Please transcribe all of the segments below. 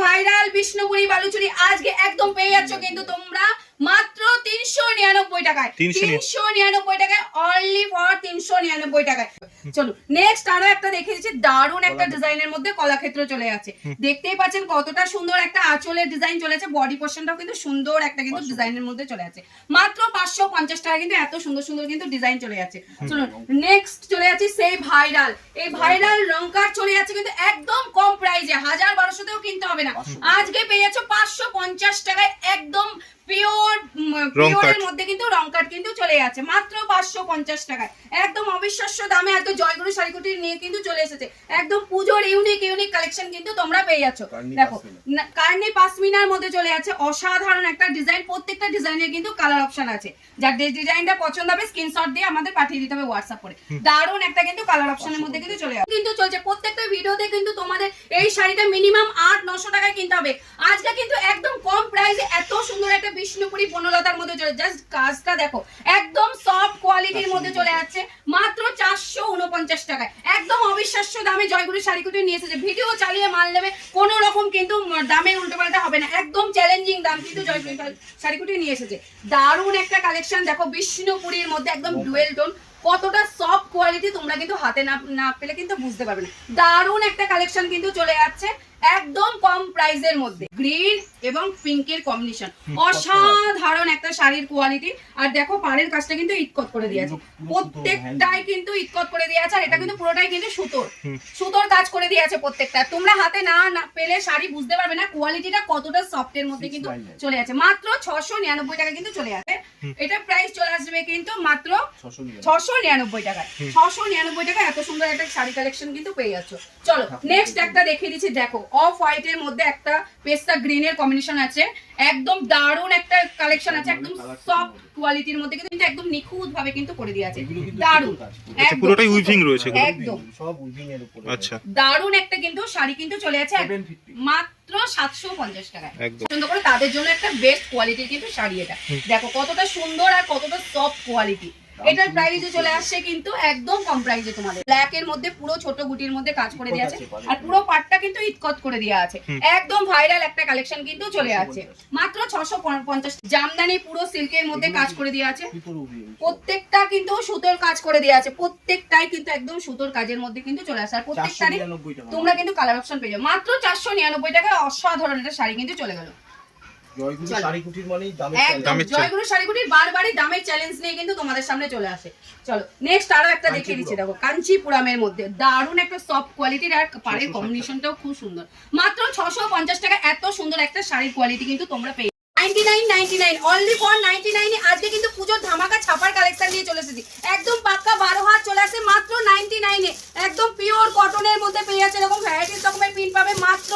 Viral Bishnupuri Baluchari আজকে একদম পেয়ে যাচ্ছ কিন্তু তোমরা মাত্র 399 টাকায়। 399 টাকায়, অনলি ফর 399 টাকায়। চলো নেক্সট আরো একটা দেখিয়ে দিচ্ছি, দারুন একটা ডিজাইনের মধ্যে কলাক্ষেত্র চলে যাচ্ছে। দেখতেই পাচ্ছেন কতটা সুন্দর একটা আঁচলের ডিজাইন চলে আছে, বডি পোর্শনটাও কিন্তু সুন্দর একটা কিন্তু ডিজাইনের মধ্যে চলে আছে। মাত্র 550 টাকা কিন্তু এত সুন্দর সুন্দর কিন্তু ডিজাইন চলে যাচ্ছে। চলো নেক্সট চলে যাচ্ছি সেই ভাইরাল, এই ভাইরাল রংকার চলে যাচ্ছে কিন্তু একদম কম প্রাইসে, 1000-1200তেও কিনতে হবে না। আজকে পেয়ে যাচ্ছ 550 টাকায় একদম পিওরের মধ্যে কিন্তু রং কাট কিন্তু চলে যাচ্ছে মাত্র 550 টাকায়, একদম অবিশ্বাস্য দামে। এত জয়গুরু শাড়িকুটি নিয়ে কিন্তু চলে এসেছে একদম পুজোর ইউনিক কালেকশন কিন্তু তোমরা পেয়ে যাচ্ছ। দেখো কার্নি পাশমিনার মধ্যে চলে যাচ্ছে, অসাধারণ একটা ডিজাইন, প্রত্যেকটা ডিজাইনের কিন্তু কালার অপশন আছে। যার ডিজাইনটা পছন্দ হবে স্ক্রিনশট দিয়ে আমাদের পাঠিয়ে দিতে হবে হোয়াটসঅ্যাপ করে। দারুন একটা কিন্তু কালার অপশনের মধ্যে কিন্তু চলে যাচ্ছে কিন্তু চলছে প্রত্যেকটা ভিডিওতে কিন্তু তোমাদের এই শাড়িটা মিনিমাম 800-900 টাকায় কিনতে হবে। আজকে কিন্তু একদম কম প্রাইসে এত সুন্দর একটা বিষ্ণুপুরি বনলতার মধ্যে চলে, জাস্ট কাজটা দেখো একদম সফট কোয়ালিটির মধ্যে চলে যাচ্ছে মাত্র 449 টাকায়, একদম অবিশ্বাস্য দামে জয়গুরু শাড়িকুটি নিয়ে এসেছে। ভিডিও চালিয়ে মাল নেবে, কোনো রকম কিন্তু দামের উল্টোপাল্টা হবে না, একদম চ্যালেঞ্জিং দাম কিন্তু জয়গুরু শাড়িকুটি নিয়ে এসেছে। দারুণ একটা কালেকশন দেখো বিষ্ণুপুরির মধ্যে একদম ডুয়েল টোন, কতটা সফট কোয়ালিটি তোমরা কিন্তু হাতে না পেলে কিন্তু বুঝতে পারবে না। দারুণ একটা কালেকশন কিন্তু চলে যাচ্ছে একদম কম প্রাইসের মধ্যে, গ্রিন এবং পিঙ্কের কম্বিনেশন, অসাধারণ একটা শাড়ির কোয়ালিটি। আর দেখো পাড়ের কাজটা কিন্তু ইটকট করে দিয়েছে, প্রত্যেকটাই কিন্তু ইটকট করে দিয়েছে। আর এটা কিন্তু পুরোটাই কিন্তু সুতোর কাজ করে দিয়েছে প্রত্যেকটা। তোমরা হাতে না পেলে শাড়ি বুঝতে পারবে না কোয়ালিটিটা কতটা সফটের মধ্যে কিন্তু চলে যাচ্ছে মাত্র 699 টাকা কিন্তু চলে যাচ্ছে। এটা প্রাইস চলে আসবে কিন্তু মাত্র 699 টাকায়। 699 টাকা এত সুন্দর একটা শাড়ি কালেকশন কিন্তু পেয়ে যাচ্ছ। চলো নেক্সট একটা দেখিয়ে দিচ্ছি, দেখো অফ হোয়াইট এর মধ্যে একটা পেস্তা গ্রিন এর কম্বিনেশন আছে, একদম দারুণ একটা কালেকশন আছে, একদম সফট কোয়ালিটির মধ্যে কিন্তু একদম নিখুঁত ভাবে কিন্তু করে দেওয়া আছে। দারুণ, পুরোটাই উইভিং রয়েছে, একদম সব উইভিং এর উপরে। আচ্ছা, দারুণ একটা কিন্তু শাড়ি কিন্তু চলে আছে মাত্র 750 টাকায়। পছন্দ করে তাদের জন্য একটা বেস্ট কোয়ালিটির কিন্তু শাড়ি এটা। দেখো কতটা সুন্দর আর কতটা সফট কোয়ালিটি। এটার প্রাইসে চলে আসছে কিন্তু একদম কম প্রাইসে তোমাদের। ব্ল্যাক এর মধ্যে পুরো ছোট গুটির মধ্যে কাজ করে দেওয়া আছে, আর পুরো পাটটা কিন্তু ইটকট করে দেওয়া আছে। একদম ভাইরাল একটা কালেকশন কিন্তু চলে আছে মাত্র 650। জামদানি পুরো সিল্কের মধ্যে কাজ করে দেওয়া আছে, প্রত্যেকটা কিন্তু সুতোর কাজ করে দেওয়া আছে, প্রত্যেকটাই কিন্তু একদম সুতোর কাজের মধ্যে কিন্তু চলে আসে। আর প্রত্যেকটারই তোমরা কিন্তু কালার অপশন পেয়ে যাও মাত্র 499 টাকায়। অসাধারণ একটা শাড়ি কিন্তু চলে গেল। জয়গুরু শাড়িকুটির মানে জয়গুরু শাড়িকুটির বারবারই দামের চ্যালেঞ্জ নিয়ে কিন্তু তোমাদের সামনে চলে আসে। চলো নেক্সট আরো একটা দেখিয়ে দিচ্ছি, দেখো কাঞ্চিপুরামের মধ্যে দারুণ একটা সফট কোয়ালিটির, আর পাড়ের কম্বিনেশনটাও খুব সুন্দর। মাত্র 650 টাকা এত সুন্দর একটা শাড়ির কোয়ালিটি কিন্তু তোমরা পেয়ে 99 অনলি ফর 99 আজকে কিন্তু পুজোর ধামাকা ছাপার কালেকশন নিয়ে চলে এসেছি। একদম পাক্কা 12 হাত চলে আসে মাত্র 99 একদম পিওর কটনের মধ্যে পেয়ে যাচ্ছে। এরকম ভ্যারাইটিস রকমের প্রিন্ট পাবে মাত্র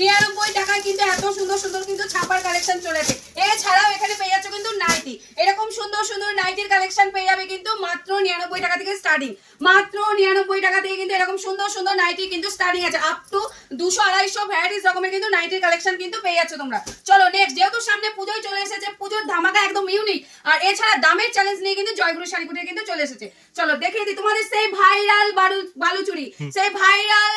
99 টাকায় কিন্তু এত সুন্দর সুন্দর কিন্তু ছাপার কালেকশন চলে আসে। এছাড়াও এখানে পেয়ে যাচ্ছে কিন্তু নাইটি, এরকম সুন্দর সুন্দর নাইটির কালেকশন পেয়ে যাবে কিন্তু মাত্র 99 টাকা থেকে স্টার্টিং। মাত্র 99 টাকা থেকে কিন্তু এরকম সুন্দর সুন্দর নাইটি কিন্তু স্টার্টিং আছে, আপ টু 200-250 ভ্যারাইটিস রকমের কিন্তু নাইটির কালেকশন কিন্তু পেয়ে যাচ্ছে তোমরা। চলো নেক্সট, যেহেতু সামনে পুজোয় চলে এসেছে, পুজোর ধামাকা একদম ইউনিক, আর এছাড়া দামের চ্যালেঞ্জ নিয়ে কিন্তু জয়গুরু শাড়িকুটি কিন্তু চলে এসেছে। চলো দেখিয়ে দিই তোমাদের সেই ভাইরাল বালুচুরি, সেই ভাইরাল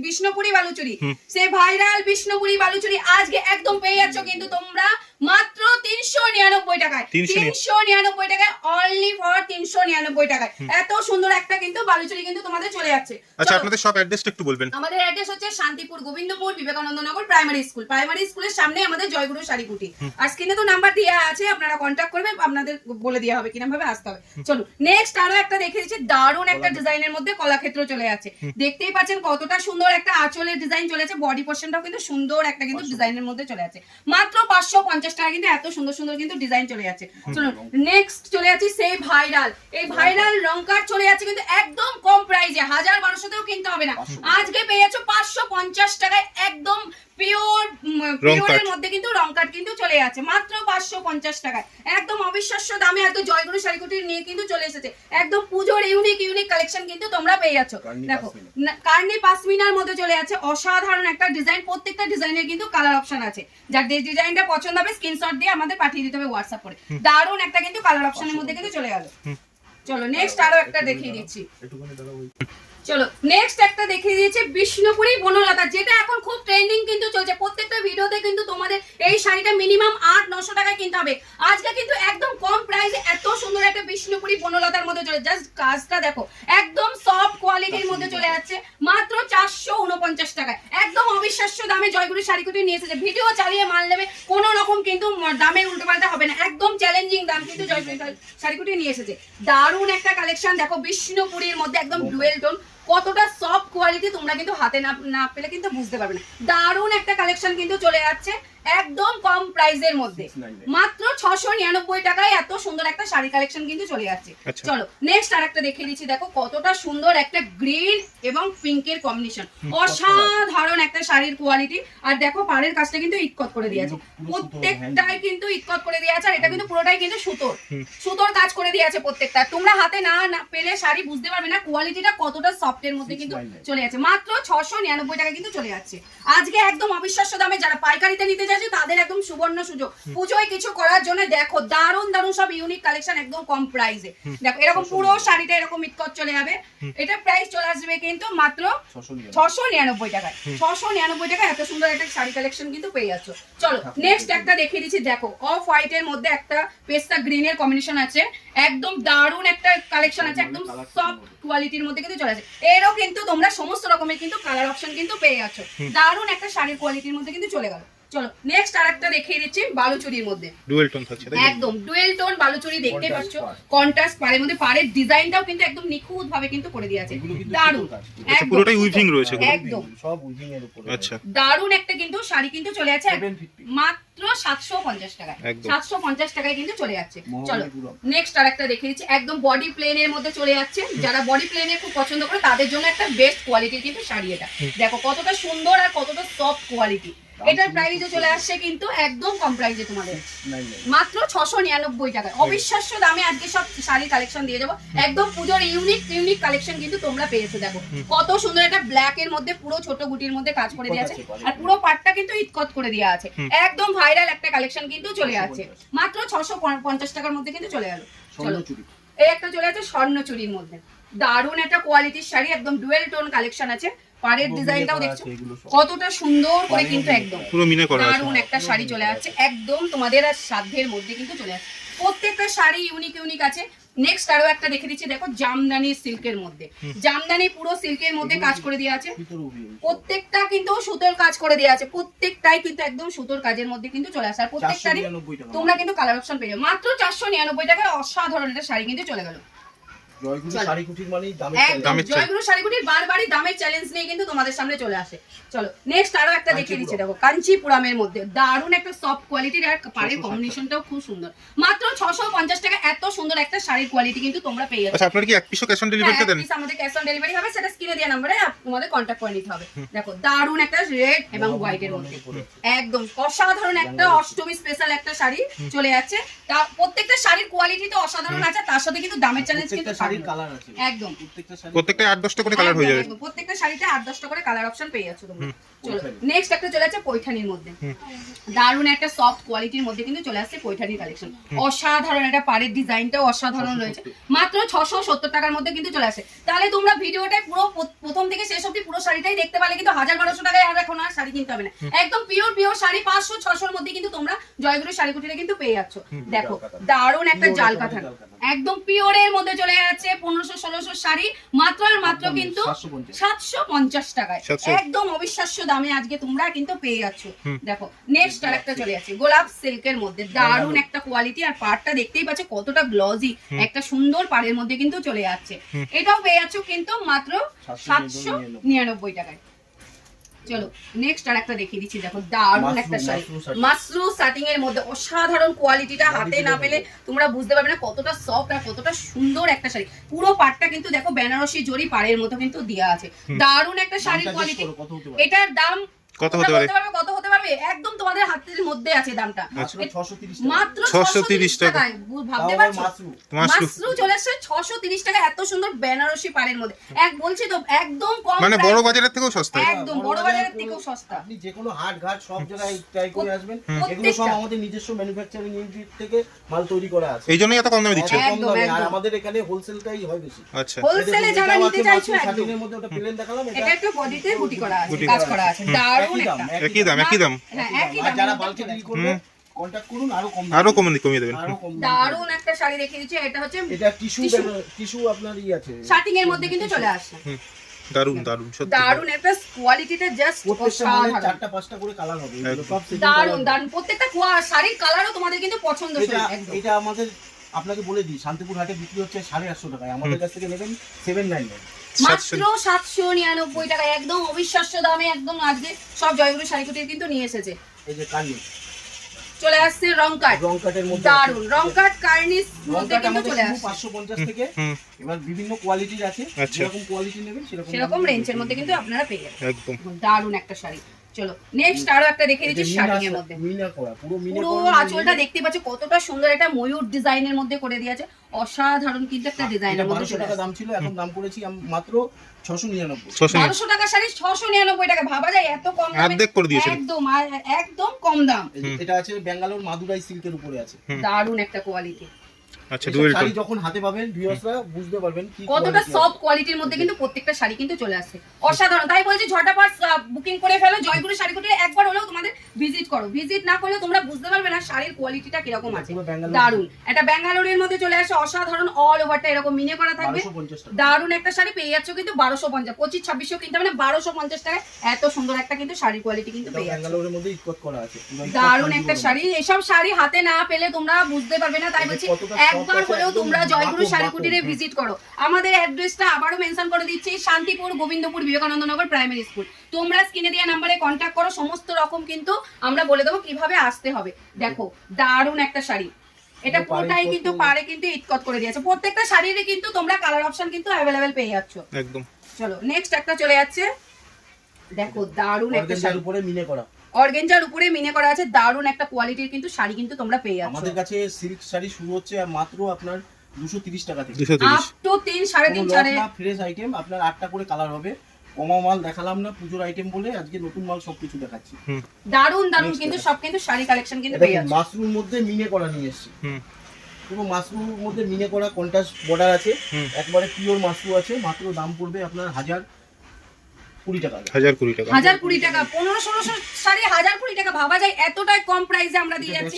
বিষ্ণুপুরি বালুচুরি, সেই ভাইরাল বিষ্ণুপুরি বালুচুরি আজকে একদম পেয়ে যাচ্ছ কিন্তু তোমরা মাত্র 399 টাকায়। 399 টাকায়, অনলি ফর 399 টাকায় এত সুন্দর একটা কিন্তু বালুচুরি কিন্তু তোমাদের চলে যাচ্ছে। আচ্ছা, আপনাদের সব অ্যাড্রেসটা একটু বলবেন। আমাদের অ্যাড্রেস হচ্ছে শান্তিপুর গোবিন্দপুর বিবেকানন্দ নগর প্রাইমারি স্কুলের সামনে আমাদের জয়গুরু শাড়িকুটি। আর স্ক্রিনে তো নাম্বার দেওয়া আছে, আপনারা কন্ট্যাক্ট করবেন, আপনাদের বলে দেওয়া হবে কিরকম ভাবে আসতে হবে। চলো নেক্সট আরো একটা দেখিয়ে দিচ্ছি, দারুণ একটা ডিজাইনের মধ্যে কলাক্ষেত্র চলে যাচ্ছে। দেখতেই পাচ্ছেন কতটা সুন্দর একটা আঁচলের ডিজাইন চলে আছে, বডি পোর্শনটাও কিন্তু সুন্দর একটা কিন্তু ডিজাইনের মধ্যে চলে আছে। মাত্র 550 টাকা কিন্তু এত সুন্দর সুন্দর কিন্তু ডিজাইন চলে যাচ্ছে। চলো নেক্সট চলে যাচ্ছি সেই ভাইরাল, এই ভাইরাল রংকার চলে যাচ্ছে কিন্তু একদম কম প্রাইসে, 1000-1200তেও কিনতে হবে না। আজকে পেয়ে যাচ্ছ 550 টাকায় একদম পিওরের মধ্যে কিন্তু রং কাট কিন্তু চলে যাচ্ছে মাত্র 550 টাকায়, একদম অবিশ্বাস্য দামে। এত জয়গুরু শাড়িকুটির নিয়ে কিন্তু চলে এসেছে একদম পুজোর ইউনিক কালেকশন কিন্তু তোমরা পেয়ে যাচ্ছ। দেখো কার্নি পাশমিনার মধ্যে চলে যাচ্ছে, অসাধারণ একটা ডিজাইন, প্রত্যেকটা ডিজাইনের কিন্তু কালার অপশন আছে। যার ডিজাইনটা পছন্দ হবে স্ক্রিনশট দিয়ে আমাদের পাঠিয়ে দিতে হবে হোয়াটসঅ্যাপ করে। দারুণ একটা কিন্তু কালার অপশনের মধ্যে কিন্তু চলে গেল। চলো নেক্সট আরো একটা দেখিয়ে দিচ্ছি, চলো নেক্সট একটা দেখিয়ে দিয়েছে বিষ্ণুপুরি বনলতা, যেটা এখন খুব ট্রেন্ডিং কিন্তু শাড়িটা মিনিমাম 800-900 টাকায় কিনতে হবে। আজকে কিন্তু একদম কম প্রাইসে এত সুন্দর একটা বিষ্ণুপুরি বনলতার মধ্যে চলে, জাস্ট কাজটা দেখো, একদম সফট কোয়ালিটির মধ্যে চলে যাচ্ছে মাত্র 449 টাকায়। একদম অবিশ্বাস্য দামে জয়গুরু শাড়িকুটি নিয়ে এসেছে। ভিডিও চালিয়ে মাল নেবে, কোনো রকম কিন্তু দামের উল্টোপাল্টা হবে না, একদম চ্যালেঞ্জিং দাম কিন্তু জয়গুরু শাড়িকুটি নিয়ে এসেছে। দারুণ একটা কালেকশন দেখো, বিষ্ণুপুরীর মধ্যে একদম ডুয়েল টোন, কতটা সফট কোয়ালিটি তোমরা কিন্তু হাতে না পেলে কিন্তু বুঝতে পারবে না। দারুণ একটা কালেকশন কিন্তু চলে যাচ্ছে একদম কম প্রাইসের মধ্যে, মাত্র 699 টাকায় এত সুন্দর একটা শাড়ি কালেকশন কিন্তু চলে যাচ্ছে। চলো নেক্সট আরেকটা দেখিয়ে দিচ্ছি, দেখো কতটা সুন্দর একটা গ্রিন এবং পিঙ্কের কম্বিনেশন, অসাধারণ একটা শাড়ির কোয়ালিটি। আর দেখো পাড়ের কাজটা কিন্তু ইটকট করে দিয়েছে, প্রত্যেকটাই কিন্তু ইটকট করে দিয়েছে। আর এটা কিন্তু পুরোটাই কিন্তু সুতোর কাজ করে দিয়েছে প্রত্যেকটা। তোমরা হাতে না পেলে শাড়ি বুঝতে পারবে না কোয়ালিটিটা কতটা সফটের মধ্যে কিন্তু চলে যাচ্ছে, মাত্র 699 টাকা কিন্তু চলে যাচ্ছে আজকে একদম অবিশ্বাস্য দামে। যারা পাইকারিতে নিতে চাইছে তাদের একদম সুবর্ণ সুযোগ, পুজোয় কিছু করার জন্য দেখো দারুণ দারুণ সব ইউনিক কালেকশন একদম কম প্রাইসে। দেখো এরকম পুরো শাড়িটা এরকম ইটকট চলে যাবে, এটা প্রাইস চলে আসবে কিন্তু মাত্র 699 টাকায়। 699 টাকায় এত সুন্দর একটা শাড়ি কালেকশন কিন্তু পেয়ে যাচ্ছ। চলো নেক্সট একটা দেখিয়ে দিচ্ছি, দেখো অফ হোয়াইট এর মধ্যে একটা পেস্তা গ্রিন এর কম্বিনেশন আছে, একদম দারুণ একটা কালেকশন আছে, একদম সফট কোয়ালিটির মধ্যে কিন্তু চলে আসে। এরও কিন্তু তোমরা সমস্ত রকমের কিন্তু কালার অপশন কিন্তু পেয়ে যাচ্ছ, দারুণ একটা শাড়ির কোয়ালিটির মধ্যে কিন্তু চলে গেল। চলো নেক্সট আরেকটা দেখিয়ে দিচ্ছি বালুচুরির মধ্যে, ডুয়েল টোন থাকছে, একদম ডুয়েল টোন বালুচুরি দেখতে পাচ্ছ, কন্ট্রাস্ট পাড়ের মধ্যে, পাড়ের ডিজাইনটাও কিন্তু একদম নিখুঁত ভাবে কিন্তু করে দিয়েছে, দারুণ, আচ্ছা পুরোটাই উইভিং রয়েছে, একদম সব উইভিং এর উপরে। আচ্ছা দারুণ একটা কিন্তু শাড়ি কিন্তু চলে যাচ্ছে মাত্র 750 টাকায়, 750 টাকায় কিন্তু চলে যাচ্ছে। চলো নেক্সট আরেকটা দেখিয়ে দিচ্ছি, একদম বডি প্লেনের মধ্যে চলে যাচ্ছে, যারা বডি প্লেনে খুব পছন্দ করে তাদের জন্য একটা বেস্ট কোয়ালিটির কিন্তু শাড়ি এটা। দেখো কতটা সুন্দর আর কতটা সফট কোয়ালিটি। এটার প্রাইসে চলে আসছে কিন্তু একদম কম প্রাইসে তোমাদের, মাত্র 699 টাকায়। অবিশ্বাস্য দামে আজকে সব শাড়ি কালেকশন দিয়ে যাবো, একদম পুজোর ইউনিক কালেকশন কিন্তু তোমরা পেয়েছো। দেখো কত সুন্দর একটা ব্ল্যাক এর মধ্যে পুরো ছোট গুটির মধ্যে কাজ করে দিয়েছে, আর পুরো পাটটা কিন্তু ইটকট করে দেওয়া আছে, একদম ভাইরাল একটা কালেকশন কিন্তু চলে যাচ্ছে মাত্র 650 টাকার মধ্যে কিন্তু চলে গেল। চলো এই একটা চলে যাচ্ছে স্বর্ণচুরির মধ্যে, দারুণ একটা কোয়ালিটির শাড়ি, একদম ডুয়েল টোন কালেকশন আছে, পাড়ের ডিজাইনটাও দেখছো কতটা সুন্দর করে কিন্তু একদম পুরো মিনে করা আছে, দারুণ একটা শাড়ি চলে যাচ্ছে একদম তোমাদের আর সাধ্যের মধ্যে কিন্তু চলে যাচ্ছে। প্রত্যেকটা শাড়ি ইউনিক আছে। নেক্সট আরো একটা দেখে দিচ্ছি, দেখো জামদানি সিল্কের মধ্যে, জামদানি পুরো সিল্কের মধ্যে কাজ করে দেওয়া আছে, প্রত্যেকটা কিন্তু সুতোর কাজ করে দেওয়া আছে, প্রত্যেকটাই কিন্তু একদম সুতোর কাজের মধ্যে কিন্তু চলে আসে। আর প্রত্যেকটারই তোমরা কিন্তু কালার অপশন পেয়ে যাবে মাত্র 499 টাকায়। অসাধারণ একটা শাড়ি কিন্তু চলে গেল। জয়গুরু শাড়িকুটির মানেই জয়গুরু শাড়িকুটির বারবারই দামের চ্যালেঞ্জ নিয়ে কিন্তু তোমাদের সামনে চলে আসে। চলো নেক্সট আরো একটা দেখিয়ে দিচ্ছি, দেখো কাঞ্চিপুরামের মধ্যে দারুণ একটা সফট কোয়ালিটির, আর পাড়ের কম্বিনেশনটাও খুব সুন্দর, মাত্র 650 টাকা এত সুন্দর একটা শাড়ির কোয়ালিটি কিন্তু তোমরা পেয়ে যাবে। আচ্ছা আপনারা কি এক পিসও ক্যাশ অন ডেলিভারিতে দেন? আমাদের ক্যাশ অন ডেলিভারি হবে, সেটা স্ক্রিনে দেওয়া নম্বরে তোমাদের কন্টাক্ট করে নিতে হবে। দেখো দারুণ একটা রেড এবং হোয়াইট এর মধ্যে একদম অসাধারণ একটা অষ্টমী স্পেশাল একটা শাড়ি চলে যাচ্ছে। প্রত্যেকটা শাড়ির কোয়ালিটি তো অসাধারণ আছে, তার সাথে কিন্তু দামের চ্যালেঞ্জ কিন্তু শাড়ির কালার আছে, একদম প্রত্যেকটা 8-10টা করে কালার হয়ে যাবে, প্রত্যেকটা শাড়িতে 8-10টা করে কালার অপশন পেয়ে যাচ্ছ তোমরা। চলো নেক্সট একটা চলে যাচ্ছে পৈঠানির মধ্যে, দারুণ একটা সফট কোয়ালিটির মধ্যে কিন্তু চলে আসছে পৈঠানির কালেকশন, অসাধারণ একটা পাড়ের ডিজাইনটাও অসাধারণ রয়েছে, মাত্র 670 টাকার মধ্যে কিন্তু চলে আসে। তাহলে তোমরা ভিডিওটা পুরো প্রথম থেকে শেষ অবধি পুরো শাড়িটাই দেখতে পারলে কিন্তু 1000-1200 টাকায় আর এখন আর শাড়ি কিনতে হবে না, একদম পিওর শাড়ি 500-600 মধ্যে কিন্তু তোমরা জয়গুরু শাড়িকুটিতে কিন্তু পেয়ে যাচ্ছ। দেখো দারুণ একটা জাল কাঁথা, একদম পিওরের মধ্যে চলে যাচ্ছে 1500-1600 শাড়ি মাত্র আর মাত্র কিন্তু 750 টাকায়, একদম অবিশ্বাস্য দামে আজকে তোমরা কিন্তু পেয়ে যাচ্ছ। দেখো নেক্সট আরেকটা চলে যাচ্ছে গোলাপ সিল্কের মধ্যে, দারুণ একটা কোয়ালিটি, আর পাড়টা দেখতেই পাচ্ছ কতটা গ্লজি, একটা সুন্দর পাড়ের মধ্যে কিন্তু চলে যাচ্ছে, এটাও পেয়ে যাচ্ছ কিন্তু মাত্র 799 টাকায়। চলো নেক্সট আরেকটা দেখিয়ে দিচ্ছি, দেখো দারুণ একটা শাড়ি মাশরু সাটিং এর মধ্যে, অসাধারণ কোয়ালিটিটা হাতে না পেলে তোমরা বুঝতে পারবে না কতটা সফট আর কতটা সুন্দর একটা শাড়ি, পুরো পাটটা কিন্তু দেখো বেনারসি জরি পাড়ের মতো কিন্তু দেওয়া আছে, দারুণ একটা শাড়ির কোয়ালিটি। এটার দাম কত হতে পারবে একদম তোমাদের হাতের মধ্যে আছে দামটা, মাত্র 630 টাকায়। ভাবতে পারছো মাশরু চলে আসছে 630 টাকা, এত সুন্দর বেনারসি পাড়ের মধ্যে, বলছি তো একদম কম, মানে বড় বাজারের থেকেও সস্তা, একদম বড় বাজারের থেকেও সস্তা। আপনি যে কোনো হাট ঘাট সব জায়গায় ট্রাই করে আসবেন, এগুলো সব আমাদের নিজস্ব ম্যানুফ্যাকচারিং ইউনিট থেকে মাল তৈরি করা আছে, এইজন্যই এত কম দামে দিচ্ছে। আর আমাদের এখানে হোলসেলটাই হয় বেশি। আচ্ছা হোলসেলে যারা নিতে চাইছো একদম, এর মধ্যে ওটা প্লেন দেখালাম, এটা একটা বডিতে বুটি করা আছে, কাজ করা আছে, দারুণ একটা একই দাম হ্যাঁ একই আর যারা দামের বালকে মধ্যে বিক্রি করবে কন্টাক্ট করুন, আরো কমিয়ে দেবেন। আরো কম। দারুন একটা শাড়ি দেখিয়ে দিচ্ছি, এটা হচ্ছে এটা টিস্যু আপনার আছে, শার্টিং এর মধ্যে কিন্তু চলে আসে। দারুন সত্যি দারুন একটা কোয়ালিটিতে জাস্ট প্রত্যেকটা মালে অসাধারণ। 4টা 5টা করে কালার হবে, এগুলো সব second দারুন colour। দারুন প্রত্যেকটা শাড়ির কালারও তোমাদের কিন্তু পছন্দসই একদম। এটা আমাদের আপনাকে বলে দিই, শান্তিপুর হাটে বিক্রি হচ্ছে 850 টাকায়, আমাদের কাছ থেকে নেবেন 799। মাত্র 799 টাকা, একদম অবিশ্বাস্য দামে একদম। আজকে সব জয়গুরু শাড়িকুটির কিন্তু নিয়ে এসেছে। এই যে কার্নি চলে আসছে রং কাটের মধ্যে দারুন রং কাট কার্নিশ মধ্যে রং কাট কিন্তু আমাদের চলে শুরু আসছে 550 থেকে, এবার বিভিন্ন কোয়ালিটির আছে, আচ্ছা। যেরকম কোয়ালিটি নেবেন সেরকম রেঞ্জের মধ্যে কিন্তু আপনারা পেয়ে যাবেন। একদম দারুন একটা শাড়ি। চলো নেক্সট আরো একটা দেখে দিচ্ছি শাড়িং এর মধ্যে। মিনা করা, পুরো মিনা পুরো করা, আঁচলটা দেখতে পাচ্ছ কতটা সুন্দর, একটা ময়ূর ডিজাইনের মধ্যে করে দিয়েছে, অসাধারণ কিন্তু একটা ডিজাইনের মধ্যে 1200 চলে টাকা আসছে। দাম ছিল, এখন দাম করেছি মাত্র 699। 1200 টাকা শাড়ি 699 টাকা, ভাবা যায় এত কম দামে। অর্ধেক করে দিয়েছেন। একদম কম দাম। এটা আছে ব্যাঙ্গালোর মাদুরাই সিল্কের উপরে আছে, দারুন একটা কোয়ালিটি। আচ্ছা এসব ডুয়েল শাড়ি যখন হাতে পাবেন ভিউয়ার্সরা বুঝতে পারবেন কি কতটা quality সফট কোয়ালিটির মধ্যে কিন্তু প্রত্যেকটা শাড়ি কিন্তু চলে আসছে, অসাধারণ। তাই বলছি ঝটাপট বুকিং করে ফেলো, জয়গুরু শাড়িকুটির একবার হলেও তোমাদের ভিজিট করো। ভিজিট না করলে তোমরা বুঝতে পারবে না শাড়ির কোয়ালিটিটা কিরকম আছে। পুরো ব্যাঙ্গালোর। দারুন এটা ব্যাঙ্গালোরের মধ্যে চলে আসে, অসাধারণ। অল ওভারটা এরকম মিনে করা থাকবে। 1250 টাকা। দারুন একটা শাড়ি পেয়ে যাচ্ছ কিন্তু 1250, 25-26 কিনতে মানে 1250 টাকায় এত সুন্দর একটা কিন্তু শাড়ির কোয়ালিটি কিন্তু এটা পেয়ে যাচ্ছ। ব্যাঙ্গালোরের মধ্যে ইস্কট করা আছে, পুরো ইস্কট দারুন শাড়ি একটা বলে। শাড়ি, এসব শাড়ি হাতে না পেলে তোমরা বুঝতে পারবে না। তাই এই যে বলছি কতটা soft একবার আছে, হলেও একদম তোমরা জয়গুরু বাকো, শাড়িকুটিরে বাকো। ভিজিট করো। আমাদের অ্যাড্রেসটা আবারও মেনশন করে দিচ্ছি, শান্তিপুর গোবিন্দপুর বিবেকানন্দ নগর প্রাইমারি স্কুল। তোমরা স্ক্রিনে দেওয়া নাম্বারে কন্ট্যাক্ট করো, সমস্ত রকম কিন্তু আমরা বলে দেবো কিভাবে আসতে হবে। দেখো দারুন একটা শাড়ি, এটা পাড়ে পুরোটাই ইটকট কিন্তু করে- পারে কিন্তু ইটকট করে দিয়েছে। প্রত্যেকটা শাড়িরই কিন্তু তোমরা কালার অপশন কিন্তু অ্যাভেলেবেল পেয়ে যাচ্ছ। একদম চলো নেক্সট একটা চলে যাচ্ছে, দেখো দারুন একটা অর্গানজার শাড়ি, উপরে মিনে করা। অর্গেঞ্জার উপরে মিনে করা আছে, দারুন একটা কোয়ালিটির কিন্তু শাড়ি কিন্তু তোমরা পেয়ে যাচ্ছ। আমাদের কাছে সিল্ক শাড়ি শুরু হচ্ছে মাত্র আপনার 230 টাকা থেকে। 230 আপ টু 3-3.5 4 ফ্রেশ আইটেম, আপনার 8টা করে কালার হবে। কমা মাল দেখালাম না পুজোর আইটেম বলে, আজকে নতুন মাল সবকিছু দেখাচ্ছি। দারুন দারুন Next কিন্তু এটা। সব কিন্তু শাড়ি কালেকশন কিন্তু পেয়ে যাচ্ছে। মাশরুম মধ্যে মিনে করা নিয়ে এসেছি, হুম পুরো মাশরুম মধ্যে মিনে করা কন্ট্রাস্ট বর্ডার আছে, হুম। একবারে পিওর মাশরুম আছে। মাত্র দাম পড়বে আপনার 1020 টাকা। 1020 টাকা 1020 টাকা 1500-1600 শাড়ি 1020 টাকা, ভাবা যায় এতটাই কম প্রাইসে আমরা দিয়ে যাচ্ছি।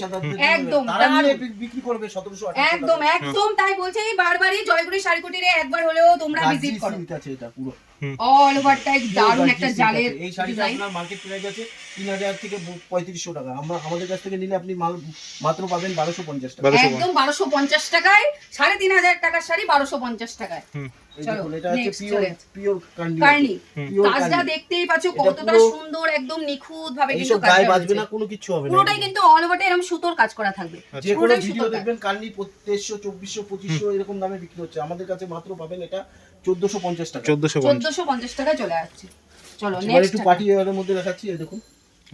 একদম তারা নিয়ে দারুন। বিক্রি করবে 1700-1800 একদম একদম, তাই বলছি বারবারই জয়গুরি শাড়িকুটিরে একবার হলেও তোমরা ভিজিট করো। আছে এটা পুরো অল ওভার টাইপ দারুন একটা জালের এই শাড়িটা ডিজাইন। আপনার মার্কেট প্রাইস আছে 3000 থেকে 3500 টাকা। আমাদের কাছ থেকে নিলে আপনি মাল মাত্র পাবেন 1250 টাকা। 1250 একদম 1250 টাকায় 3500 টাকার শাড়ি 1250 টাকায়। এই চলো, দেখুন, এটা হচ্ছে next চলে যাচ্ছে। Pure Carney. কার্নি Pure কাজটা কার্নি। দেখতেই পাচ্ছ এটা কতটা পুরো- সুন্দর, একদম নিখুঁত ভাবে কিন্তু এইসব গায়ে কাজটা বাজবে হয়েছে। না, কোনো কিছু হবে না। পুরোটাই কিন্তু অল ওভারটা এরকম সুতোর কাজ করা থাকবে। যে কোনো পুরোটাই ভিডিও সুতোর কাজ। দেখবেন কার্নি 2300 2400 2500 এরকম দামে বিক্রি হচ্ছে, আমাদের কাছে মাত্র পাবেন এটা 1450 টাকা। 1450 1450 টাকা চলে আসছে। চলো এবার নেক্সট একটু পার্টি ওয়্যারের মধ্যে দেখাচ্ছি, এই দেখুন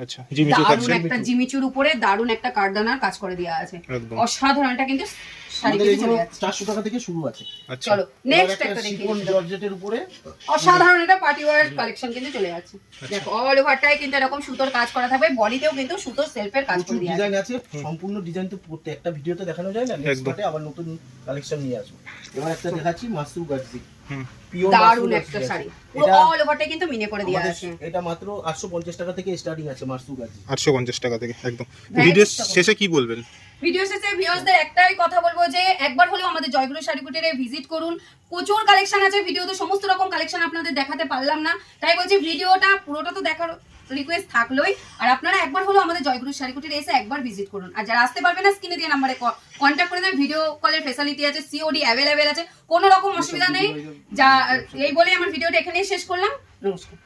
আচ্ছা জিমিচু দারুন থাকছে একটা জিমিচুর উপরে দারুন একটা কারদানার কাজ করে দেওয়া আছে, একদম অসাধারণ। এটা কিন্তু শাড়ি আমাদের কিন্তু এগুলো চলে যাচ্ছে। 400 টাকা থেকে শুরু আছে। আচ্ছা চলো এবার নেক্সট একটা একটা দেখি, শিফন জর্জেটের উপরে অসাধারণ একটা পার্টি ওয়্যার কালেকশন কিন্তু চলে যাচ্ছে। দেখো অল ওভারটাই কিন্তু এরকম সুতোর কাজ করা থাকবে, বডিতেও কিন্তু সুতোর সেলফের কাজ প্রচুর করে দেওয়া আছে। ডিজাইন আছে, সম্পূর্ণ ডিজাইন তো প্রত্যেকটা ভিডিওতে দেখানো যায় না, নেক্সট একদম। পার্টে আবার নতুন কালেকশন নিয়ে আসবো। এবার একটা দেখাচ্ছি মাসরু গার্জি, হুম পিওর দারুন একটা শাড়ি, পুরো এটা অল ওভারটাই কিন্তু মিনে করে দেওয়া আমাদের আছে। এটা মাত্র 850 টাকা থেকে স্টার্টিং আছে মাসরু গার্জি। 850 টাকা থেকে একদম। Very video good. শেষে কি বলবেন? ভিডিও শেষে ভিউয়ার্সদের একটাই কথা বলবো যে একবার হলেও আমাদের জয়গুরু শাড়িকুটিরে ভিজিট করুন। প্রচুর কালেকশন আছে, ভিডিওতে সমস্ত রকম কালেকশন আপনাদের দেখাতে পারলাম না, তাই বলছি ভিডিওটা পুরোটা তো দেখার রিকোয়েস্ট থাকলোই। আর আপনারা একবার হলেও আমাদের জয়গুরু শাড়িকুটিরে এসে একবার ভিজিট করুন। আর যারা আসতে পারবে না স্ক্রিনে দিয়ে নাম্বারে কন্ট্যাক্ট করে দেবেন, ভিডিও কলের ফেসিলিটি আছে, সিওডি অ্যাভেলেবেল আছে, কোনো রকম অসুবিধা নেই। যা এই বলে আমার ভিডিওটা এখানেই শেষ করলাম, নমস্কার।